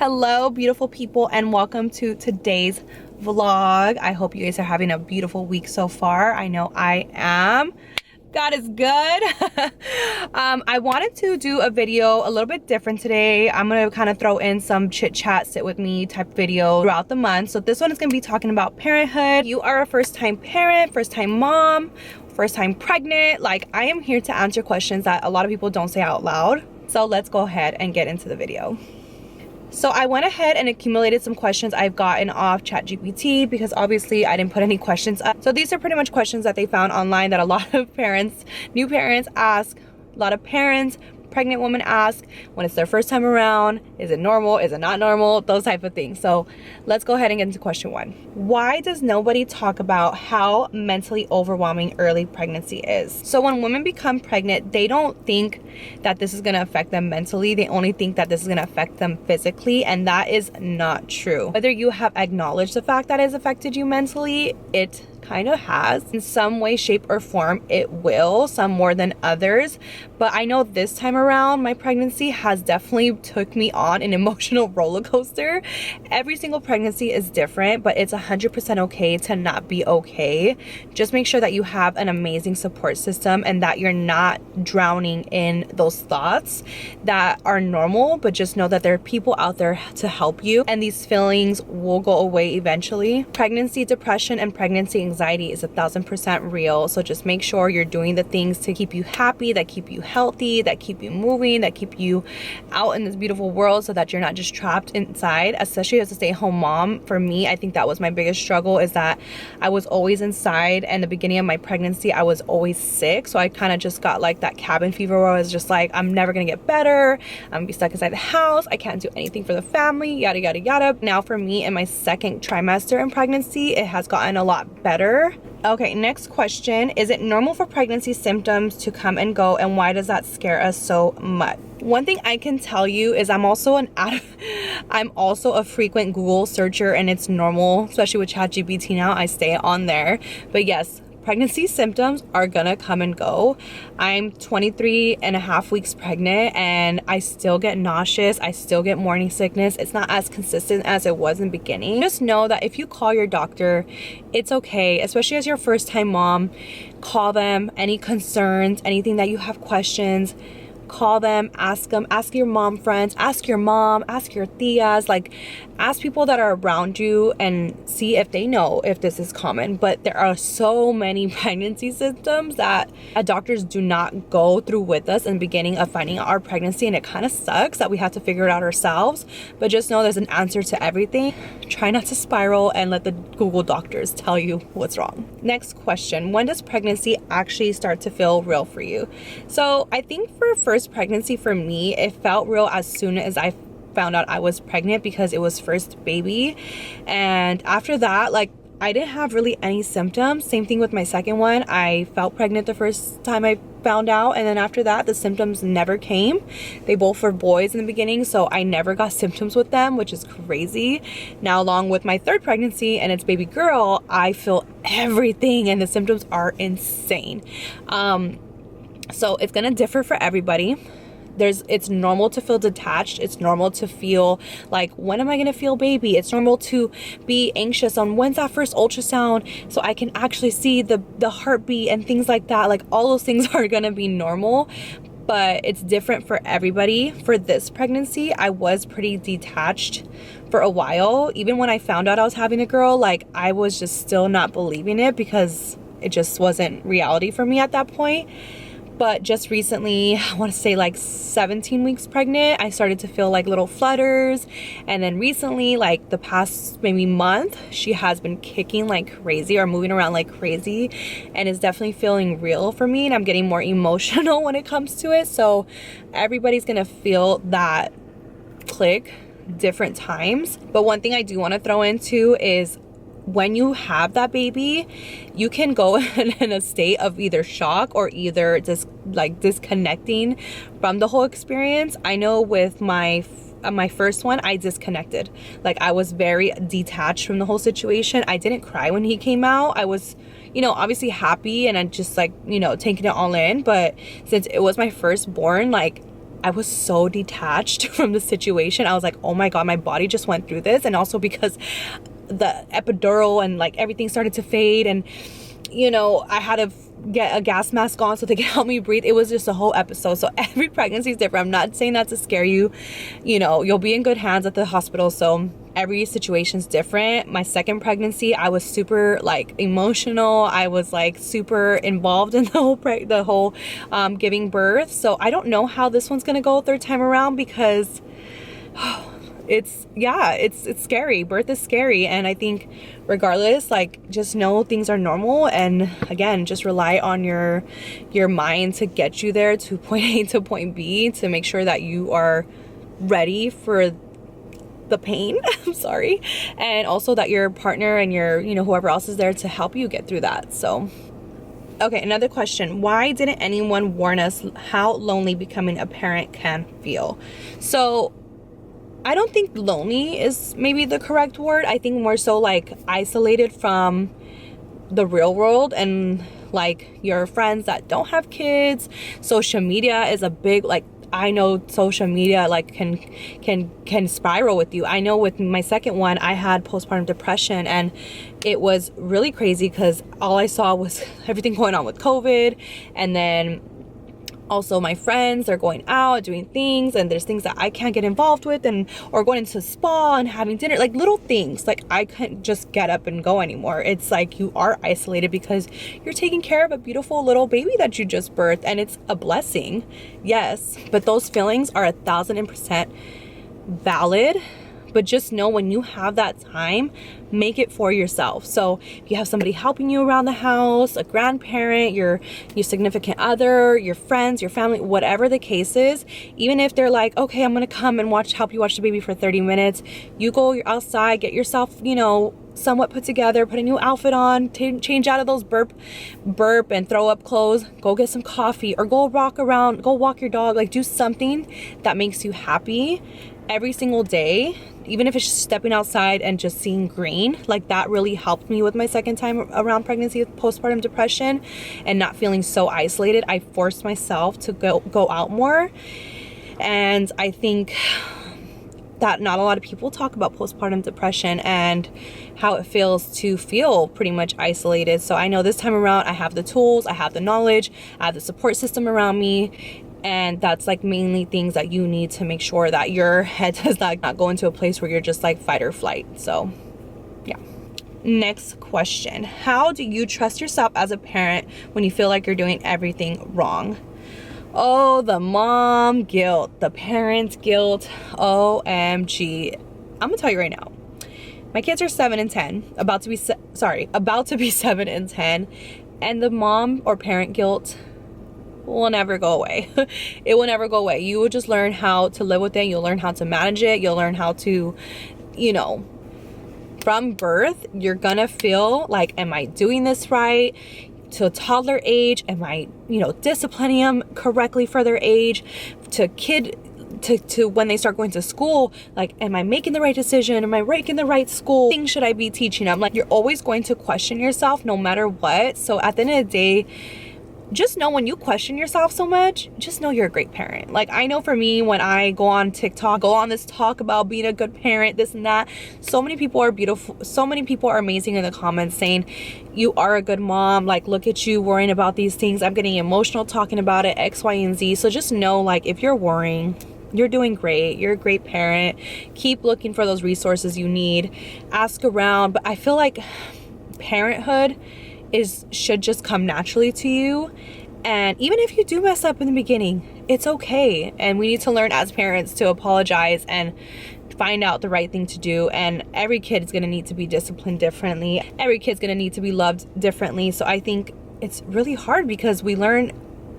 Hello beautiful people, and welcome to today's vlog. I hope you guys are having a beautiful week so far. I know I am. God is good. I wanted to do a video a little bit different today. I'm gonna kind of throw in some chit chat, sit with me type video throughout the month. So this one is gonna be talking about parenthood. You are a first-time parent, first-time mom, first-time pregnant. Like, I am here to answer questions that a lot of people don't say out loud. So let's go ahead and get into the video. So I went ahead and accumulated some questions I've gotten off ChatGPT because obviously I didn't put any questions up. So these are pretty much questions that they found online that a lot of parents, new parents ask, a lot of parents, pregnant women ask when it's their first time around. Is it normal? Is it not normal? Those type of things. So let's go ahead and get into question one. Why does nobody talk about how mentally overwhelming early pregnancy is? So when women become pregnant, they don't think that this is going to affect them mentally. They only think that this is going to affect them physically, and that is not true. Whether you have acknowledged the fact that it's affected you mentally, it kind of has. In some way, shape, or form, it will, some more than others. But I know this time around, my pregnancy has definitely took me on an emotional roller coaster. Every single pregnancy is different, but it's 100% okay to not be okay. Just make sure that you have an amazing support system and that you're not drowning in those thoughts that are normal, but just know that there are people out there to help you, and these feelings will go away eventually. Pregnancy depression and pregnancy anxiety is 1000% real, so just make sure you're doing the things to keep you happy, that keep you healthy, that keep you moving, that keep you out in this beautiful world, so that you're not just trapped inside. Especially as a stay-at-home mom, for me, I think that was my biggest struggle, is that I was always inside, and the beginning of my pregnancy I was always sick. So I kind of just got like that cabin fever where I was just like, I'm never gonna get better, I'm gonna be stuck inside the house, I can't do anything for the family, yada yada yada. Now for me, in my second trimester in pregnancy, it has gotten a lot better. Okay, next question. Is it normal for pregnancy symptoms to come and go, and why does that scare us so much? One thing I can tell you is I'm also a frequent Google searcher, and it's normal, especially with ChatGPT now. I stay on there. But yes, pregnancy symptoms are gonna come and go. I'm 23 and a half weeks pregnant, and I still get nauseous. I still get morning sickness. It's not as consistent as it was in the beginning. Just know that if you call your doctor, it's okay, especially as your first time mom. Call them, any concerns, anything that you have questions, call them, ask your mom friends, ask your mom, ask your tias, like ask people that are around you and see if they know if this is common. But there are so many pregnancy symptoms that doctors do not go through with us in the beginning of finding out our pregnancy, and it kind of sucks that we have to figure it out ourselves. But just know there's an answer to everything. Try not to spiral and let the Google doctors tell you what's wrong. Next question. When does pregnancy actually start to feel real for you? So I think for first pregnancy, for me, it felt real as soon as I found out I was pregnant, because it was first baby. And after that, like, I didn't have really any symptoms. Same thing with my second one. I felt pregnant the first time I found out, and then after that the symptoms never came. They both were boys in the beginning, so I never got symptoms with them, which is crazy. Now along with my third pregnancy, and it's baby girl, I feel everything, and the symptoms are insane. So it's gonna differ for everybody. It's normal to feel detached. It's normal to feel like, when am I gonna feel baby? It's normal to be anxious on when's that first ultrasound so I can actually see the heartbeat and things like that. Like, all those things are gonna be normal, but it's different for everybody. For this pregnancy, I was pretty detached for a while. Even when I found out I was having a girl, like, I was just still not believing it, because it just wasn't reality for me at that point. But just recently, I want to say like 17 weeks pregnant, I started to feel like little flutters. And then recently, like the past maybe month, she has been kicking like crazy, or moving around like crazy, and it's definitely feeling real for me, and I'm getting more emotional when it comes to it. So everybody's gonna feel that click different times. But one thing I do want to throw into is, when you have that baby, you can go in a state of either shock or either just like disconnecting from the whole experience. I know with my first one, I disconnected. Like, I was very detached from the whole situation. I didn't cry when he came out. I was, obviously happy, and I just like, taking it all in. But since it was my firstborn, like, I was so detached from the situation. I was like, oh my God, my body just went through this. And also because the epidural and like everything started to fade, and you know, I had to get a gas mask on so they could help me breathe. It was just a whole episode. So every pregnancy is different. I'm not saying that to scare you. You know, you'll be in good hands at the hospital. So every situation's different. My second pregnancy, I was super like emotional. I was like super involved in the whole giving birth. So I don't know how this one's gonna go third time around, because it's scary. Birth is scary. And I think regardless, like, just know things are normal, and again, just rely on your mind to get you there to point A to point B, to make sure that you are ready for the pain. I'm sorry. And also that your partner and your, you know, whoever else is there to help you get through that. So okay, another question. Why didn't anyone warn us how lonely becoming a parent can feel? So I don't think lonely is maybe the correct word. I think more so like isolated from the real world and like your friends that don't have kids. Social media is a big, like, I know social media like can spiral with you. I know with my second one, I had postpartum depression, and it was really crazy because all I saw was everything going on with COVID, and then also my friends are going out doing things, and there's things that I can't get involved with, and or going into spa and having dinner, like little things. Like I couldn't just get up and go anymore. It's like you are isolated because you're taking care of a beautiful little baby that you just birthed, and it's a blessing, yes, but those feelings are 1000% valid. But just know when you have that time, make it for yourself. So if you have somebody helping you around the house, a grandparent, your significant other, your friends, your family, whatever the case is, even if they're like, okay, I'm gonna come and help you watch the baby for 30 minutes, you go, you're outside, get yourself, you know, somewhat put together, put a new outfit on, change out of those burp and throw up clothes, go get some coffee, or go walk around, go walk your dog, like do something that makes you happy every single day. Even if it's just stepping outside and just seeing green, like that really helped me with my second time around pregnancy with postpartum depression and not feeling so isolated. I forced myself to go out more. And I think that not a lot of people talk about postpartum depression and how it feels to feel pretty much isolated. So I know this time around I have the tools, I have the knowledge, I have the support system around me. And that's like mainly things that you need to make sure that your head does not go into a place where you're just like fight or flight. So yeah. Next question. How do you trust yourself as a parent when you feel like you're doing everything wrong? Oh, the mom guilt, the parent guilt. OMG. I'm gonna tell you right now. My kids are 7 and 10, about to be 7 and 10, and the mom or parent guilt will never go away. It will never go away. You will just learn how to live with it. You'll learn how to manage it. You'll learn how to, you know, from birth, you're gonna feel like, am I doing this right? To a toddler age, am I, you know, disciplining them correctly for their age? To when they start going to school, like, am I making the right decision? Am I making the right school? Things should I be teaching them? Like, you're always going to question yourself no matter what. So at the end of the day, just know when you question yourself so much, just know you're a great parent. Like, I know for me, when I go on TikTok, go on this talk about being a good parent, this and that, so many people are beautiful, so many people are amazing in the comments saying, you are a good mom, like, look at you worrying about these things. I'm getting emotional talking about it, X, Y, and Z. So just know, like, if you're worrying, you're doing great. You're a great parent. Keep looking for those resources you need. Ask around. But I feel like parenthood should just come naturally to you. And even if you do mess up in the beginning, it's okay. And we need to learn as parents to apologize and find out the right thing to do. And every kid is going to need to be disciplined differently. Every kid's going to need to be loved differently. So I think it's really hard because we learn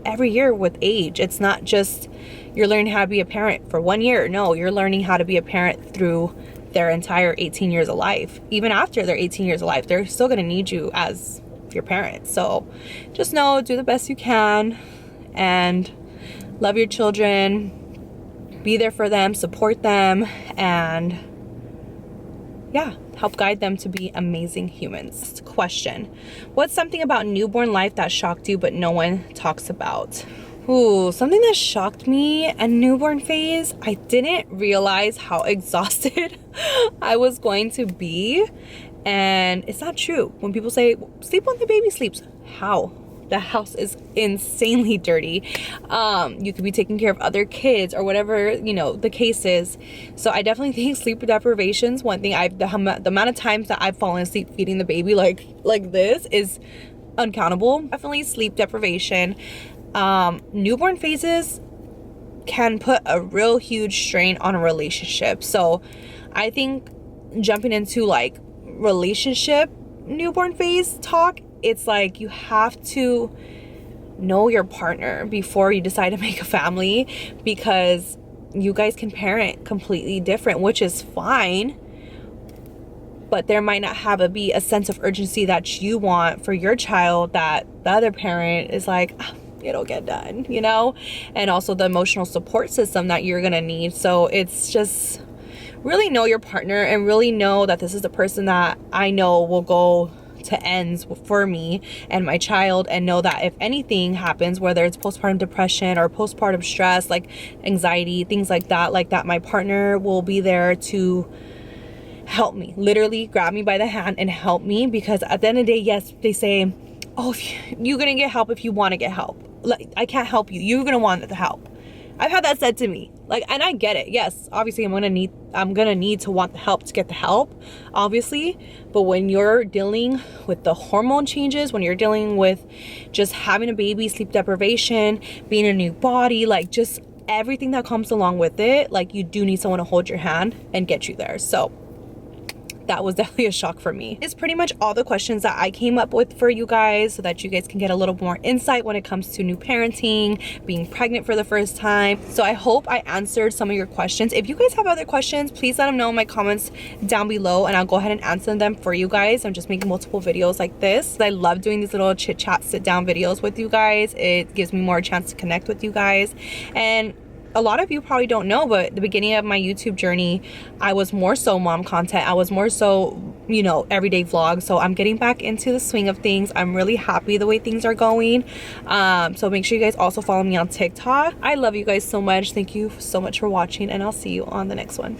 every year with age. It's not just you're learning how to be a parent for 1 year. No, you're learning how to be a parent through their entire 18 years of life. Even after their 18 years of life, they're still going to need you as your parents. So just know, do the best you can and love your children, be there for them, support them, and yeah, help guide them to be amazing humans. Question: what's something about newborn life that shocked you but no one talks about? Ooh, something that shocked me a newborn phase. I didn't realize how exhausted I was going to be. And it's not true. When people say, sleep when the baby sleeps. How? The house is insanely dirty. You could be taking care of other kids or whatever, you know, the case is. So I definitely think sleep deprivation's one thing. The amount of times that I've fallen asleep feeding the baby like this is uncountable. Definitely sleep deprivation. Newborn phases can put a real huge strain on a relationship. So I think jumping into like relationship newborn phase talk, it's like you have to know your partner before you decide to make a family, because you guys can parent completely different, which is fine, but there might not be a sense of urgency that you want for your child that the other parent is like, "Ah, it'll get done," you know? And also the emotional support system that you're gonna need. So it's just really know your partner and really know that this is the person that I know will go to ends for me and my child, and know that if anything happens, whether it's postpartum depression or postpartum stress, like anxiety, things like that, my partner will be there to help me, literally grab me by the hand and help me. Because at the end of the day, yes, they say, oh, you're gonna get help if you want to get help. Like, I can't help you, you're gonna want the help. I've had that said to me, like, and I get it. Yes, obviously I'm gonna need to want the help to get the help, obviously. But when you're dealing with the hormone changes, when you're dealing with just having a baby, sleep deprivation, being in a new body, like just everything that comes along with it, like you do need someone to hold your hand and get you there. So that was definitely a shock for me. It's pretty much all the questions that I came up with for you guys, so that you guys can get a little more insight when it comes to new parenting, being pregnant for the first time. So I hope I answered some of your questions. If you guys have other questions, please let them know in my comments down below, and I'll go ahead and answer them for you guys. I'm just making multiple videos like this. I love doing these little chit chat, sit down videos with you guys. It gives me more chance to connect with you guys. And a lot of you probably don't know, but at the beginning of my YouTube journey, I was more so mom content. I was more so, you know, everyday vlogs. So I'm getting back into the swing of things. I'm really happy the way things are going. So make sure you guys also follow me on TikTok. I love you guys so much. Thank you so much for watching, and I'll see you on the next one.